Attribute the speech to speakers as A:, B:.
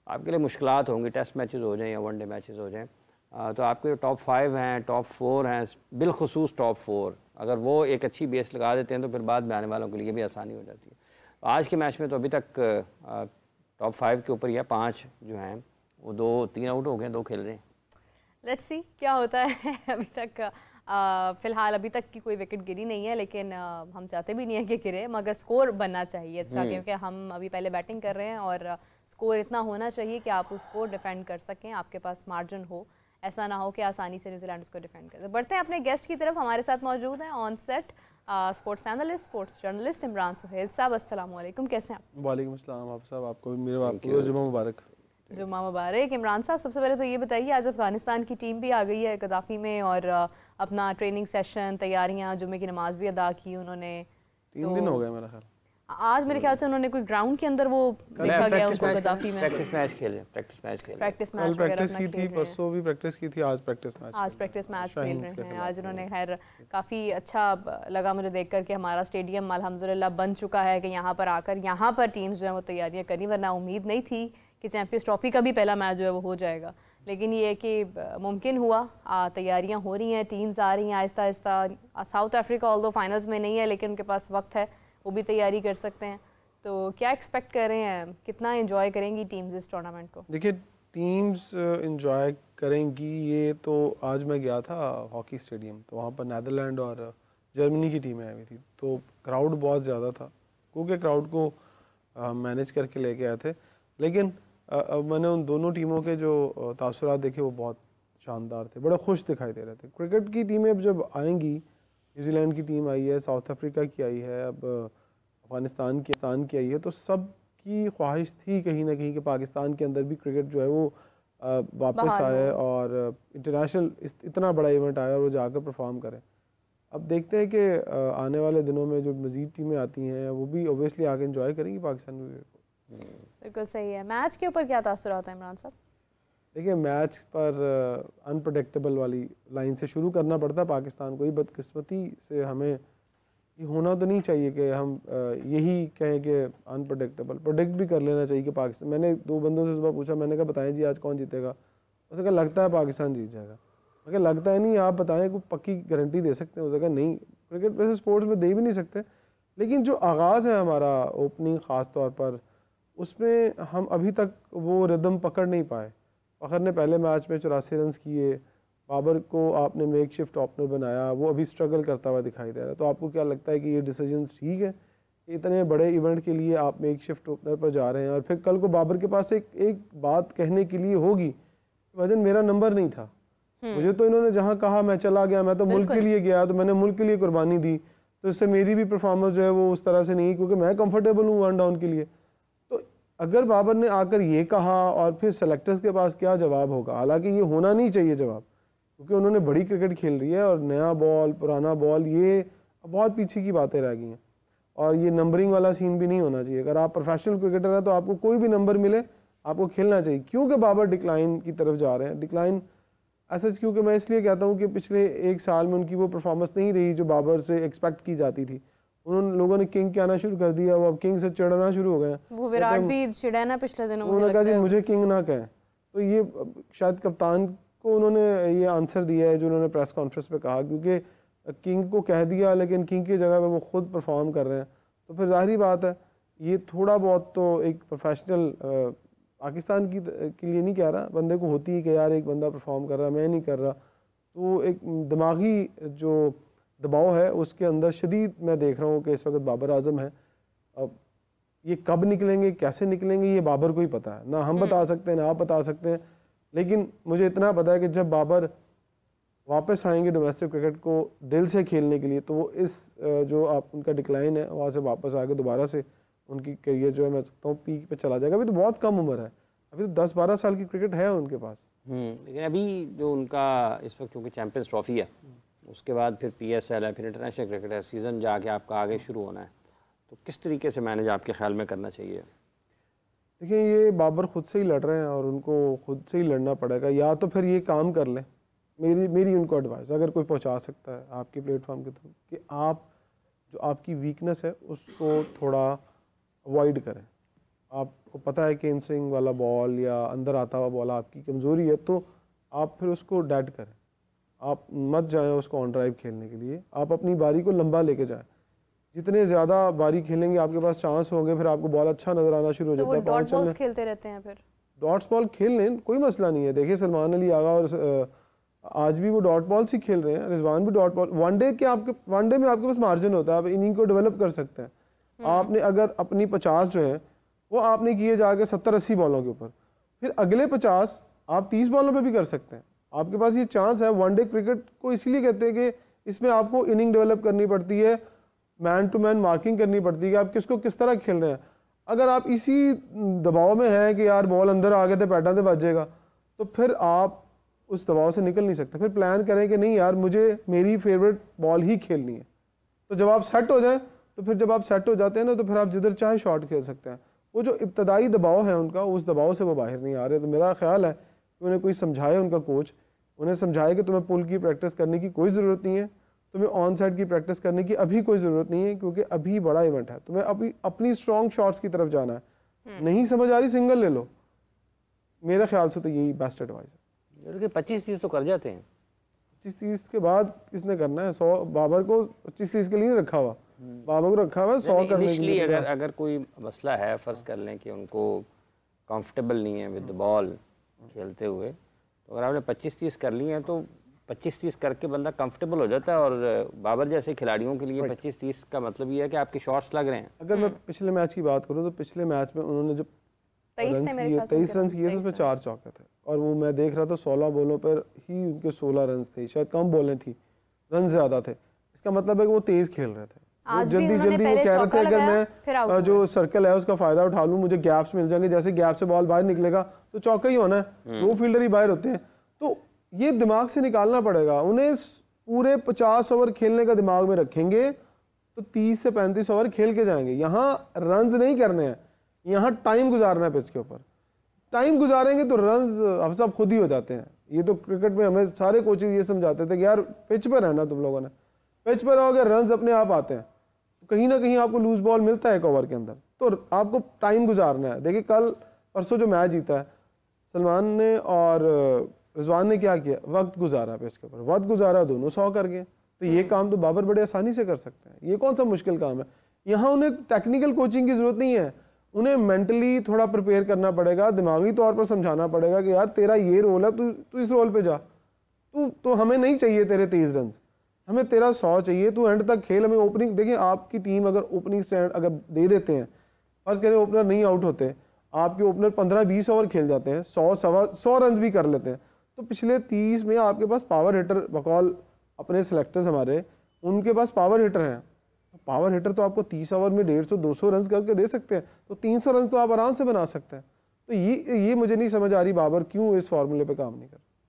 A: आपके लिए मुश्किलात होंगी, टेस्ट मैचेस हो जाएं या वनडे मैचेस हो जाएं। तो आपके जो टॉप 5 हैं, टॉप 4 हैं, बिलखुसूस टॉप 4, अगर वो एक अच्छी बेस लगा देते हैं तो फिर बाद में आने वालों के लिए भी आसानी हो जाती है। आज के मैच में तो अभी तक टॉप 5 के ऊपर ही है, 5 जो हैं वो 2-3 आउट हो गए, 2 खेल रहे हैं।
B: लेट्स सी क्या होता है। अभी तक फ़िलहाल अभी तक की कोई विकेट गिरी नहीं है, लेकिन हम चाहते भी नहीं है कि गिरे, मगर स्कोर बनना चाहिए अच्छा, क्योंकि हम अभी पहले बैटिंग कर रहे हैं और स्कोर इतना होना चाहिए कि आप उसको डिफेंड कर सकें, आपके पास मार्जिन हो, ऐसा ना हो कि आसानी से न्यूजीलैंड उसको डिफेंड करे। बढ़ते हैं अपने गेस्ट की तरफ। हमारे साथ मौजूद हैं on set sports analyst, sports journalist Imran Suhail साहब। अस्सलाम वालेकुम, कैसे हैं आप?
C: वालेकुम अस्सलाम आप साहब, आपको भी मेरे आपको जुम्मा मुबारक।
B: जुम्मा मुबारक। इमरान साहब, सबसे पहले तो ये बताइए, आज अफगानिस्तान की टीम भी आ गई है गद्दाफी में और अपना ट्रेनिंग सेशन, तैयारियां, जुम्मे की नमाज भी अदा की उन्होंने।
C: 3 दिन हो गए मेरा ख्याल।
B: आज मेरे ख्याल से उन्होंने कोई ग्राउंड के अंदर वो देखा गया उनको गद्दाफी में
A: प्रैक्टिस मैच खेले, प्रैक्टिस मैच
C: की थी, परसों भी प्रैक्टिस की थी, आज प्रैक्टिस मैच
B: खेल रहे हैं। आज उन्होंने खैर काफ़ी अच्छा लगा मुझे देखकर कि हमारा स्टेडियम अल्हम्दुलिल्लाह बन चुका है कि यहाँ पर आकर यहाँ पर टीम्स जो है वो तैयारियाँ करी, वरना उम्मीद नहीं थी कि चैंपियंस ट्रॉफी का भी पहला मैच जो है वो हो जाएगा, लेकिन ये कि मुमकिन हुआ। तैयारियाँ हो रही हैं, टीम्स आ रही हैं Aahista Aahista. South Africa although finals में नहीं है, लेकिन उनके पास वक्त है, वो भी तैयारी कर सकते हैं। तो क्या एक्सपेक्ट कर रहे हैं, कितना एंजॉय करेंगी टीम्स इस टूर्नामेंट को?
C: देखिए, टीम्स एंजॉय करेंगी, ये तो आज मैं गया था हॉकी स्टेडियम, तो वहाँ पर नीदरलैंड और जर्मनी की टीमें आई हुई थी, तो क्राउड बहुत ज़्यादा था, क्योंकि क्राउड को मैनेज करके लेके आए थे। लेकिन मैंने उन दोनों टीमों के जो तासुरात देखे वो बहुत शानदार थे, बड़े खुश दिखाई दे रहे थे। क्रिकेट की टीमें अब जब आएंगी, न्यूजीलैंड की टीम आई है, साउथ अफ्रीका की आई है, अब अफगानिस्तान की आई है, तो सब की ख्वाहिश थी कहीं ना कहीं कि पाकिस्तान के अंदर भी क्रिकेट जो है वो वापस आए और इंटरनेशनल इतना बड़ा इवेंट आया और वो जाकर परफॉर्म करें। अब देखते हैं कि आने वाले दिनों में जो मज़ीद टीमें आती हैं वो भी ओबियसली आके एंजॉय करेंगी पाकिस्तान में।
B: बिल्कुल सही है। मैच के ऊपर क्या तासुरात है इमरान साहब?
C: देखिए, मैच पर अनप्रडिक्टेबल वाली लाइन से शुरू करना पड़ता है पाकिस्तान को ही। बदकिस्मती से हमें ये होना तो नहीं चाहिए कि हम यही कहें कि अनप्रडिक्टेबल, प्रोडिक्ट भी कर लेना चाहिए कि पाकिस्तान। मैंने 2 बंदों से सुबह पूछा, मैंने कहा बताएं जी आज कौन जीतेगा, उसने कहा लगता है पाकिस्तान जीत जाएगा। मैं कहा लगता है नहीं, आप बताएं, कोई पक्की गारंटी दे सकते हैं? उसने कहा नहीं, क्रिकेट वैसे स्पोर्ट्स में दे भी नहीं सकते, लेकिन जो आगाज़ है हमारा ओपनिंग ख़ास तौर पर, उसमें हम अभी तक वो रिदम पकड़ नहीं पाए। फ़खर ने पहले मैच में 84 रन किए, बाबर को आपने मेक शिफ्ट ओपनर बनाया, वो अभी स्ट्रगल करता हुआ दिखाई दे रहा है। तो आपको क्या लगता है कि ये डिसीजंस ठीक है? इतने बड़े इवेंट के लिए आप मेक शिफ्ट ओपनर पर जा रहे हैं और फिर कल को बाबर के पास एक बात कहने के लिए होगी, वजन मेरा नंबर नहीं था, मुझे तो इन्होंने जहाँ कहा मैं चला गया, मैं तो मुल्क के लिए गया, तो मैंने मुल्क के लिए कुर्बानी दी, तो इससे मेरी भी परफॉर्मेंस जो है वो उस तरह से नहीं, क्योंकि मैं कंफर्टेबल हूँ 1 डाउन के लिए। तो अगर बाबर ने आकर ये कहा और फिर सेलेक्टर्स के पास क्या जवाब होगा? हालांकि ये होना नहीं चाहिए जवाब, क्योंकि उन्होंने बड़ी क्रिकेट खेल रही है और नया बॉल पुराना बॉल ये बहुत पीछे की बातें रह गई हैं, और ये नंबरिंग वाला सीन भी नहीं होना चाहिए। अगर आप प्रोफेशनल क्रिकेटर हैं तो आपको कोई भी नंबर मिले आपको खेलना चाहिए। क्योंकि बाबर डिक्लाइन की तरफ जा रहे हैं, डिक्लाइन ऐसा क्योंकि मैं इसलिए कहता हूँ कि पिछले 1 साल में उनकी वो परफॉर्मेंस नहीं रही जो बाबर से एक्सपेक्ट की जाती थी। उन्होंने लोगों ने किंग के आना शुरू कर दिया, वो अब किंग से चिढ़ना शुरू हो गए।
B: वो विराट भी चिढ़ा ना पिछले दिनों,
C: उन्होंने कहा जी मुझे किंग ना कहें, तो ये शायद कप्तान को उन्होंने ये आंसर दिया है जो उन्होंने प्रेस कॉन्फ्रेंस पे कहा, क्योंकि किंग को कह दिया लेकिन किंग की जगह पे वो खुद परफॉर्म कर रहे हैं, तो फिर जाहिर बात है ये थोड़ा बहुत तो एक प्रोफेशनल पाकिस्तान के लिए नहीं कह रहा, बंदे को होती है कि यार एक बंदा परफॉर्म कर रहा मैं नहीं कर रहा, तो एक दिमागी जो दबाव है उसके अंदर शदीद मैं देख रहा हूँ कि इस वक्त बाबर आजम है। अब ये कब निकलेंगे कैसे निकलेंगे ये बाबर को ही पता है, ना हम बता सकते हैं ना आप बता सकते हैं, लेकिन मुझे इतना पता है कि जब बाबर वापस आएंगे डोमेस्टिक क्रिकेट को दिल से खेलने के लिए, तो वो इस जो आप उनका डिक्लाइन है वहाँ से वापस आके दोबारा से उनकी करियर जो है मैं सकता हूँ पीक पे चला जाएगा। अभी तो बहुत कम उम्र है, अभी तो 10-12 साल की क्रिकेट है उनके पास।
A: लेकिन अभी जो उनका इस वक्त चूँकि चैंपियंस ट्रॉफी है, उसके बाद फिर PSL है, फिर इंटरनेशनल क्रिकेट है, सीज़न जाके आपका आगे शुरू होना है, तो किस तरीके से मैनेज आपके ख्याल में करना चाहिए?
C: देखिए, ये बाबर खुद से ही लड़ रहे हैं और उनको खुद से ही लड़ना पड़ेगा, या तो फिर ये काम कर लें, मेरी उनको एडवाइस अगर कोई पहुंचा सकता है आपके प्लेटफॉर्म के थ्रू कि आप जो आपकी वीकनेस है उसको थोड़ा अवॉइड करें, आप आपको पता है कि इन स्विंग वाला बॉल या अंदर आता हुआ बॉल आपकी कमज़ोरी है, तो आप फिर उसको डेड करें, आप मत जाएं उसको ऑन ड्राइव खेलने के लिए, आप अपनी बारी को लंबा लेके जाएं। जितने ज़्यादा बारी खेलेंगे आपके पास चांस होंगे, फिर आपको बॉल अच्छा नज़र आना शुरू हो जाता है।
B: तो वो डॉट बॉल्स खेलते रहते हैं फिर?
C: डॉट्स बॉल खेल लें, कोई मसला नहीं है। देखिए सलमान अली आगा और आज भी वो डॉट बॉल्स ही खेल रहे हैं, रिजवान भी डॉट बॉल। वनडे में आपके पास मार्जिन होता है, आप इनिंग को डेवलप कर सकते हैं। आपने अगर अपनी 50 जो है वो आपने किए जाके 70-80 बॉलों के ऊपर, फिर अगले 50 आप 30 बॉलों पे भी कर सकते हैं। आपके पास ये चांस है। वनडे क्रिकेट को इसलिए कहते हैं कि इसमें आपको इनिंग डेवलप करनी पड़ती है, मैन टू मैन मार्किंग करनी पड़ती है कि आप किसको किस तरह खेल रहे हैं। अगर आप इसी दबाव में हैं कि यार बॉल अंदर आ गए थे पैटा से बजेगा, तो फिर आप उस दबाव से निकल नहीं सकते। फिर प्लान करें कि नहीं यार मुझे मेरी फेवरेट बॉल ही खेलनी है। तो जब आप सेट हो जाएं, तो फिर जब आप सेट हो जाते हैं ना, तो फिर आप जिधर चाहे शॉट खेल सकते हैं। वो जो इब्तदाई दबाव है उनका, उस दबाव से वो बाहर नहीं आ रहे। तो मेरा ख्याल है कि उन्हें कोई समझाए, उनका कोच उन्हें समझाए कि तुम्हें पुल की प्रैक्टिस करने की कोई ज़रूरत नहीं है, तुम्हें ऑन साइड की प्रैक्टिस करने की अभी कोई ज़रूरत नहीं है, क्योंकि अभी बड़ा इवेंट है। तुम्हें अपनी स्ट्रॉन्ग शॉट्स की तरफ जाना है। नहीं समझ आ रही, सिंगल ले लो। मेरे ख्याल से तो यही बेस्ट एडवाइस है।
A: 25-30 तो कर जाते हैं।
C: 25-30 के बाद किसने करना है? 100 बाबर को 25-30 के लिए नहीं रखा हुआ, बाबर को रखा हुआ है 100 करने के लिए।
A: अगर कोई मसला है, फ़र्ज़ कर लें कि उनको कंफर्टेबल नहीं है विद द बॉल खेलते हुए, तो अगर आपने 25-30 कर लिए हैं तो 25-30 करके बंदा कंफर्टेबल हो जाता है। और बाबर जैसे खिलाड़ियों के लिए 25-30 का मतलब ये है कि आपके शॉट्स लग रहे हैं।
C: अगर मैं पिछले मैच की बात करूँ तो पिछले मैच में उन्होंने जो 23 रन किए थे उसमें 4 चौके थे, और वो मैं देख रहा था 16 बॉलों पर ही उनके 16 रन थे, शायद कम बॉलें थी, रन ज़्यादा थे। इसका मतलब है कि वो तेज़ खेल रहे थे। जल्दी वो कह रहे थे अगर मैं जो सर्कल है उसका फ़ायदा उठा लूँ, मुझे गैप्स मिल जाएंगे, जैसे गैप से बॉल बाहर निकलेगा तो चौका ही होना है। 2 फील्डर ही बाहर होते हैं, तो ये दिमाग से निकालना पड़ेगा उन्हें। पूरे 50 ओवर खेलने का दिमाग में रखेंगे तो 30 से 35 ओवर खेल के जाएंगे। यहाँ रन्स नहीं करने हैं, यहाँ टाइम गुजारना है पिच के ऊपर। टाइम गुजारेंगे तो रन्स अब सब खुद ही हो जाते हैं। ये तो क्रिकेट में हमें सारे कोचेज ये समझाते थे कि यार पिच पर रहना, तुम लोगों ने पिच पर रहोगे रन्स अपने आप आते हैं। तो कहीं ना कहीं आपको लूज बॉल मिलता है 1 ओवर के अंदर, तो आपको टाइम गुजारना है। देखिए कल परसों जो मैच जीता है सलमान ने और रिजवान ने क्या किया, वक्त गुजारा पिच के ऊपर, वक्त गुजारा, दोनों 100 कर गए। तो ये काम तो बाबर बड़े आसानी से कर सकते हैं, ये कौन सा मुश्किल काम है। यहाँ उन्हें टेक्निकल कोचिंग की जरूरत नहीं है, उन्हें मेंटली थोड़ा प्रिपेयर करना पड़ेगा, दिमागी तौर पर समझाना पड़ेगा कि यार तेरा ये रोल है, तू इस रोल पे जा, तो हमें नहीं चाहिए तेरे 23 रन, हमें तेरा 100 चाहिए, तू एंड तक खेल। हमें ओपनिंग, देखिए आपकी टीम अगर ओपनिंग स्टैंड अगर दे देते हैं, फर्स्ट करें ओपनर नहीं आउट होते, आपके ओपनर 15-20 ओवर खेल जाते हैं, 100 रन भी कर लेते हैं, तो पिछले 30 में आपके पास पावर हिटर बकौल अपने सेलेक्टर्स हमारे, उनके पास पावर हिटर हैं। पावर हिटर तो आपको 30 ओवर में 150-200 रन करके दे सकते हैं, तो 300 रन तो आप आराम से बना सकते हैं। तो ये मुझे नहीं समझ आ रही बाबर क्यों इस फार्मूले पे काम नहीं कर रहा।